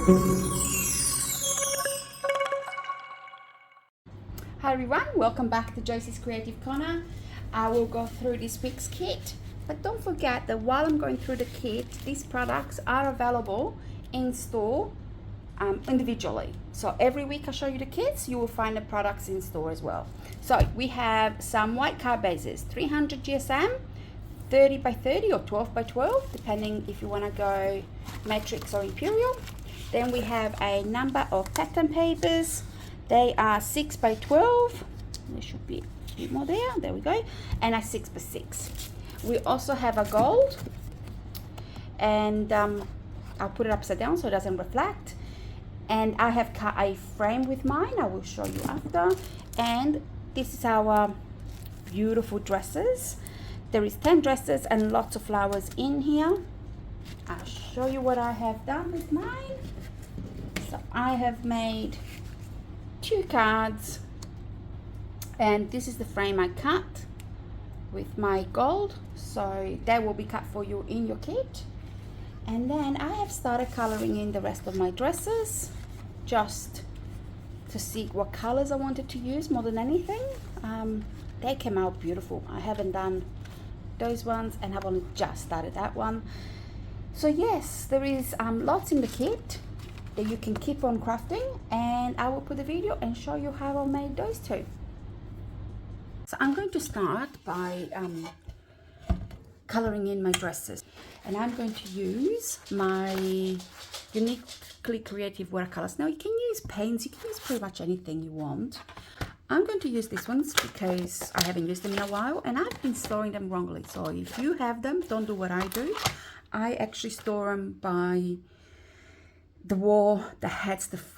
Hi everyone, welcome back to Josie's Creative Corner. I will go through this week's kit, but don't forget that while I'm going through the kit, these products are available in store individually. So every week I show you the kits, you will find the products in store as well. So we have some white card bases, 300 GSM, 30 by 30 or 12 by 12, depending if you want to go matrix or imperial. Then we have a number of pattern papers. They are 6 by 12. There should be a bit more there we go, and a 6 by 6. We also have a gold, and I'll put it upside down so it doesn't reflect. And I have cut a frame with mine, I will show you after. And this is our beautiful dresses. There is 10 dresses and lots of flowers in here. I'll show you what I have done with mine. So I have made 2 cards, and this is the frame I cut with my gold, so that will be cut for you in your kit. And then I have started coloring in the rest of my dresses just to see what colors I wanted to use more than anything. They came out beautiful. I haven't done those ones and I've only just started that one. So yes, there is lots in the kit that you can keep on crafting, and I will put a video and show you how I made those two. So I'm going to start by coloring in my dresses, and I'm going to use my Uniquely Creative watercolors. Now you can use paints, you can use pretty much anything you want. I'm going to use these ones because I haven't used them in a while and I've been storing them wrongly. So if you have them, don't do what I do. I actually store them by the wall that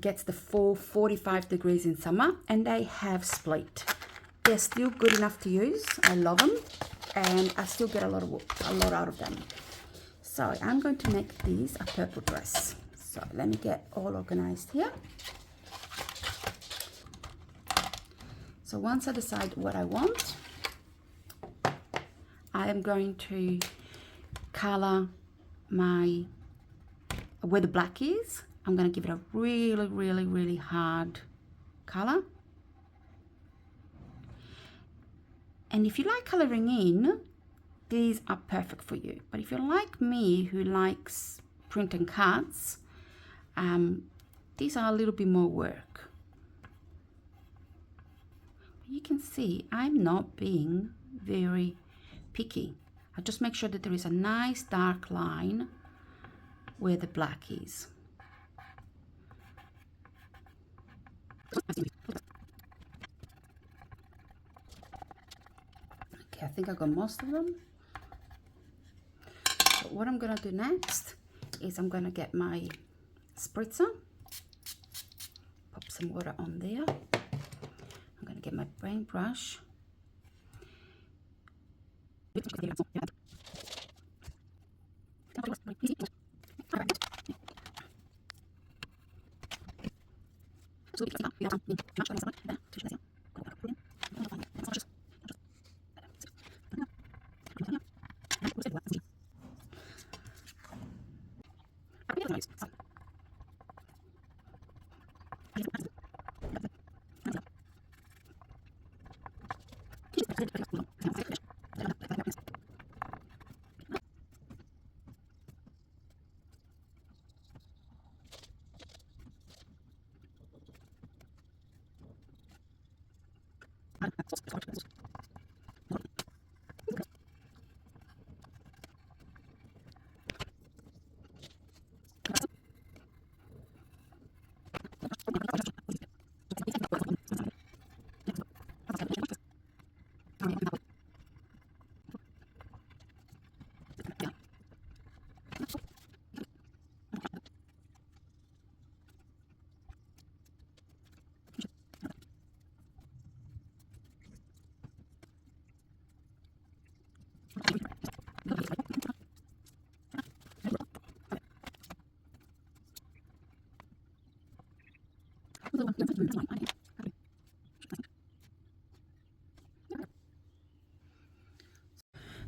gets the full 45 degrees in summer, and they have split. They're still good enough to use. I love them, and I still get a lot out of them. So I'm going to make these a purple dress. So let me get all organized here. So once I decide what I want, I am going to color where the black is. I'm going to give it a really hard color. And if you like coloring in, these are perfect for you. But if you're like me, who likes print and cuts, these are a little bit more work. You can see I'm not being very picky. I just make sure that there is a nice dark line where the black is. Okay, I think I got most of them. So what I'm gonna do next is I'm gonna get my spritzer, pop some water on there. I'm gonna get my paintbrush.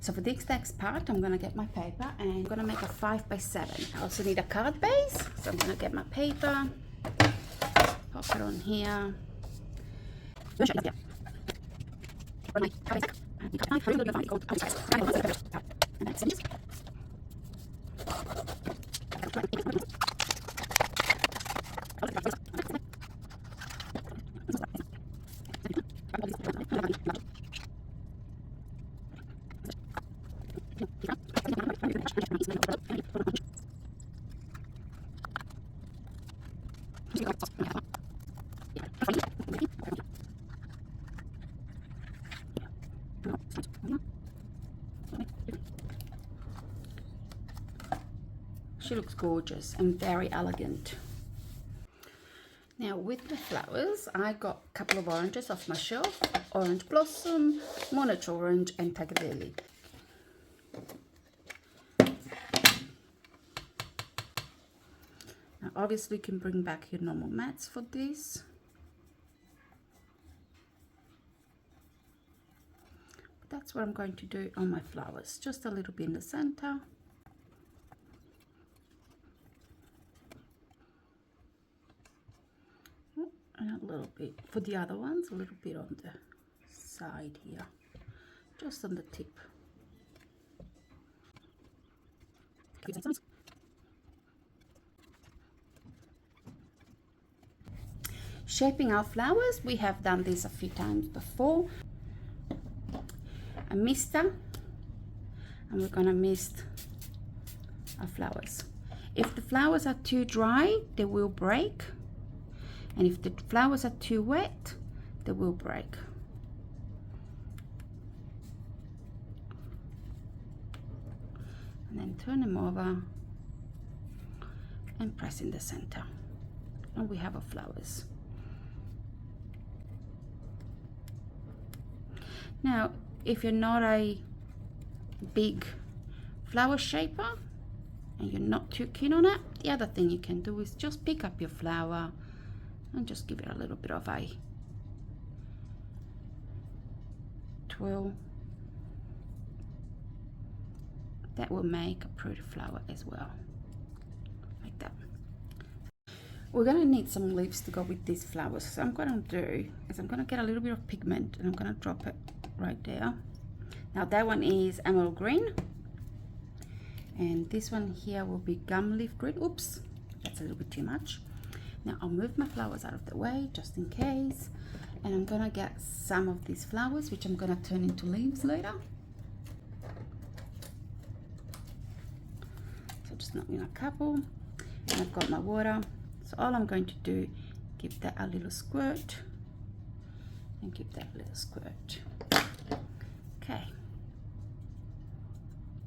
So for this next part, I'm going to get my paper and I'm going to make a 5x7. I also need a card base, so I'm going to get my paper, pop it on here. She looks gorgeous and very elegant. Now with the flowers, I got a couple of oranges off my shelf. Orange Blossom, Monash Orange and Tagliatelle. Now obviously you can bring back your normal mats for this. But that's what I'm going to do on my flowers. Just a little bit in the center. And a little bit for the other ones, a little bit on the side here, just on the tip. Shaping our flowers, we have done this a few times before. A mister, and we're gonna mist our flowers. If the flowers are too dry, they will break. And if the flowers are too wet, they will break. And then turn them over and press in the center. And we have our flowers. Now, if you're not a big flower shaper and you're not too keen on it, the other thing you can do is just pick up your flower and just give it a little bit of a twirl. That will make a pretty flower as well, like that. We're gonna need some leaves to go with these flowers. So I'm gonna do is I'm gonna get a little bit of pigment and I'm gonna drop it right there. Now that one is emerald green, and this one here will be gum leaf green. Oops, that's a little bit too much. Now I'll move my flowers out of the way just in case, and I'm gonna get some of these flowers which I'm gonna turn into leaves later. So just not in a couple, and I've got my water. So all I'm going to do, give that a little squirt and give that a little squirt. Okay,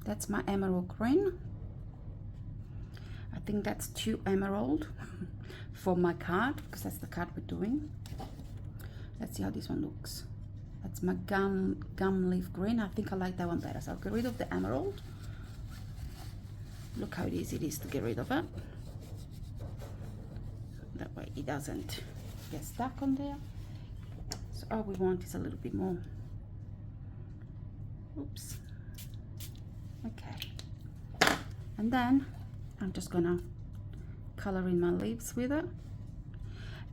that's my emerald green. I think that's too emerald for my card, because that's the card we're doing. Let's see how this one looks. That's my gum leaf green. I think I like that one better, so I'll get rid of the emerald. Look how easy it is to get rid of it. That way it doesn't get stuck on there. So all we want is a little bit more. Oops. Okay. And then I'm just gonna color in my leaves with it.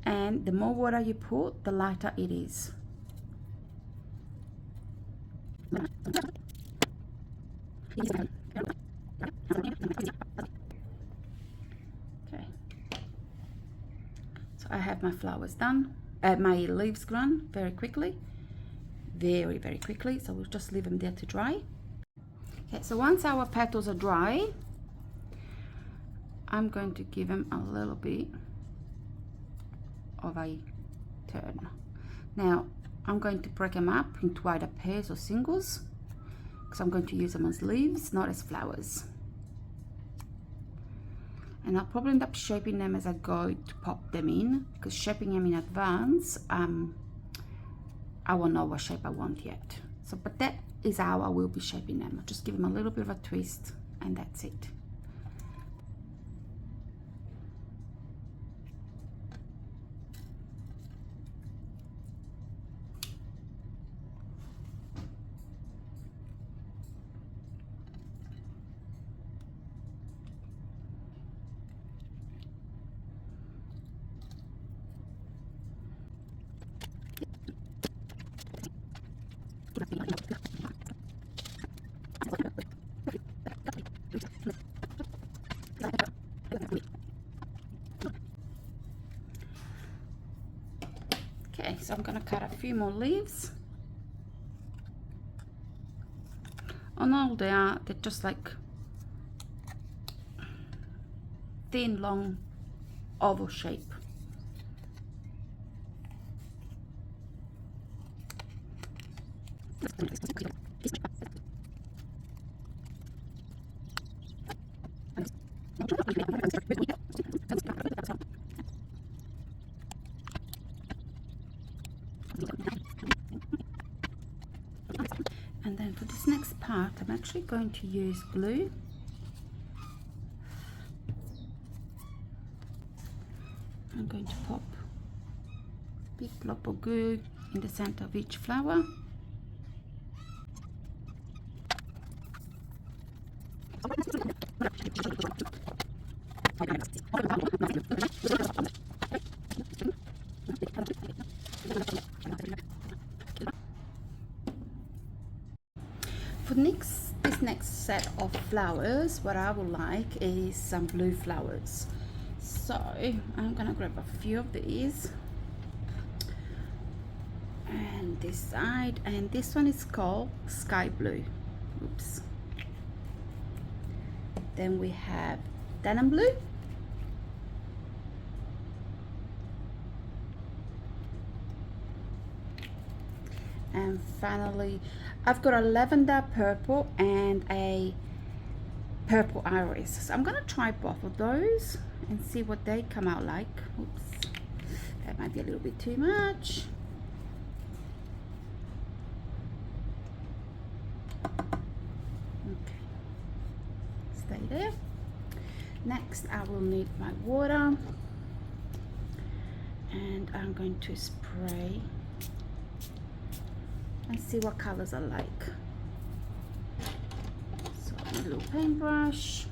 And the more water you put, the lighter it is. Okay. So I have my flowers done, my leaves grown very quickly, very quickly. So we'll just leave them there to dry. Okay, so once our petals are dry, I'm going to give them a little bit of a turn. Now I'm going to break them up into either pairs or singles, because I'm going to use them as leaves, not as flowers. And I'll probably end up shaping them as I go to pop them in, because shaping them in advance, I won't know what shape I want yet. So, but that is how I will be shaping them. I'll just give them a little bit of a twist, and that's it. so I'm gonna cut a few more leaves. On all they're just like thin, long, oval shape. And then for this next part, I'm actually going to use glue. I'm going to pop a big blob of glue in the center of each flower. For this next set of flowers, what I would like is some blue flowers. So I'm gonna grab a few of these, and this side, and this one is called sky blue. Oops. Then we have denim blue, and finally I've got a lavender purple and a purple iris. So I'm gonna try both of those and see what they come out like. Oops, that might be a little bit too much. Okay, stay there. Next I will need my water, and I'm going to spray and see what colors I like. So a little paintbrush.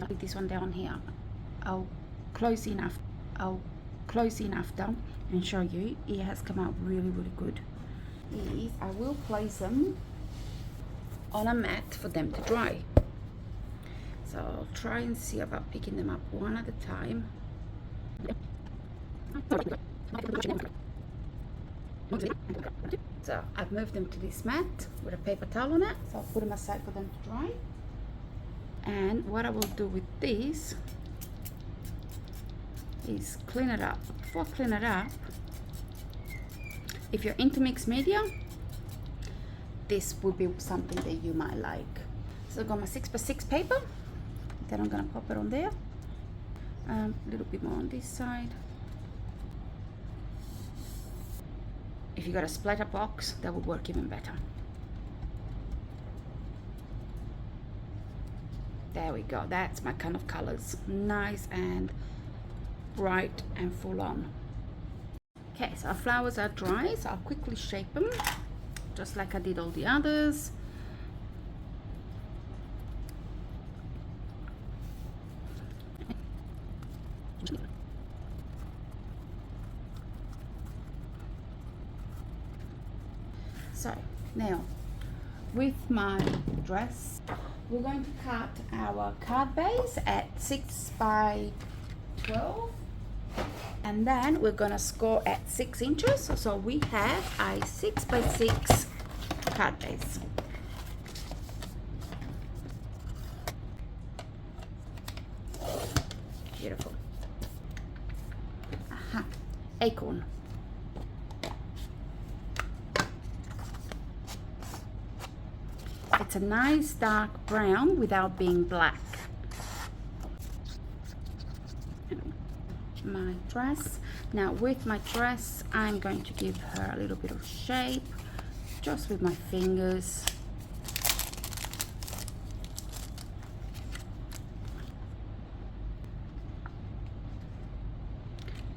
Put this one down here. I'll close in after and show you. It has come out really good. These I will place them on a mat for them to dry. So I'll try and see about picking them up one at a time. So I've moved them to this mat with a paper towel on it. So I'll put them aside for them to dry. And what I will do with this is clean it up. Before I clean it up, if you're into mixed media, this would be something that you might like. So I've got my 6x6 paper, then I'm gonna pop it on there. A little bit more on this side. If you got a splatter box, that would work even better. There we go, that's my kind of colors. Nice and bright and full on. Okay, so our flowers are dry, so I'll quickly shape them, just like I did all the others. So now with my dress, we're going to cut our card base at 6 by 12, and then we're gonna score at 6 inches. So we have a 6 by 6 card base. Beautiful. acorn. It's a nice dark brown without being black. My dress. Now with my dress, I'm going to give her a little bit of shape just with my fingers.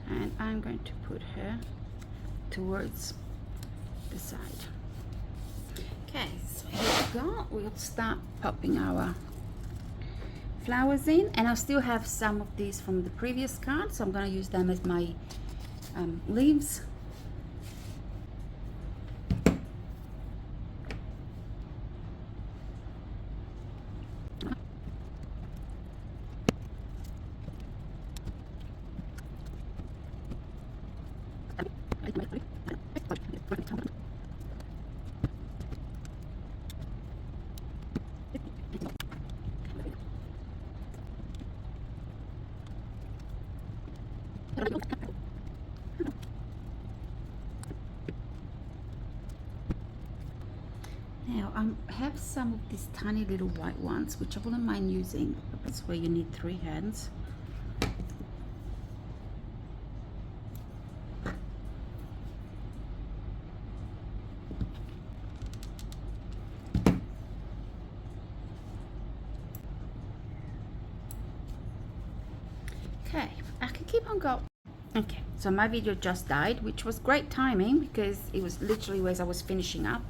And I'm going to put her towards the side. Okay, so here we go. We'll start popping our flowers in, and I still have some of these from the previous card, so I'm going to use them as my leaves. Now I have some of these tiny little white ones, which I wouldn't mind using. That's where you need 3 hands. Okay, I can keep on going. Okay, so my video just died, which was great timing because it was literally as I was finishing up.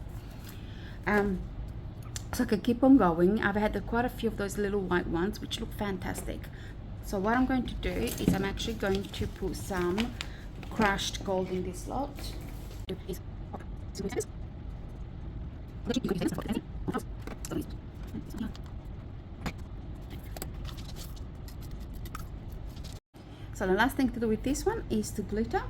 So I can keep on going. I've had quite a few of those little white ones which look fantastic. So what I'm going to do is I'm actually going to put some crushed gold in this lot. So the last thing to do with this one is to glitter.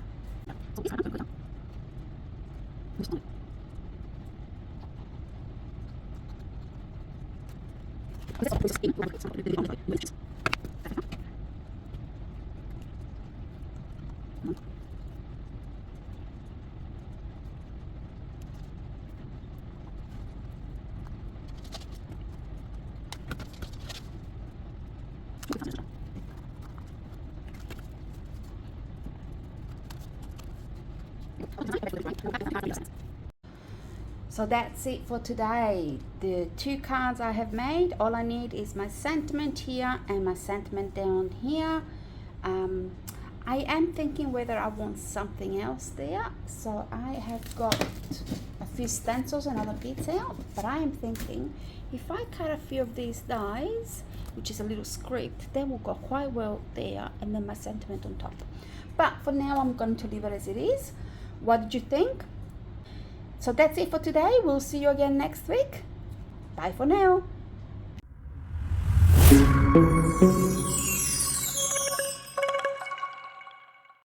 So that's it for today. The 2 cards I have made, all I need is my sentiment here and my sentiment down here. I am thinking whether I want something else there, so I have got a few stencils and other bits out, but I am thinking if I cut a few of these dies, which is a little script, they will go quite well there, and then my sentiment on top. But for now I'm going to leave it as it is. What did you think? So that's it for today. We'll see you again next week. Bye for now.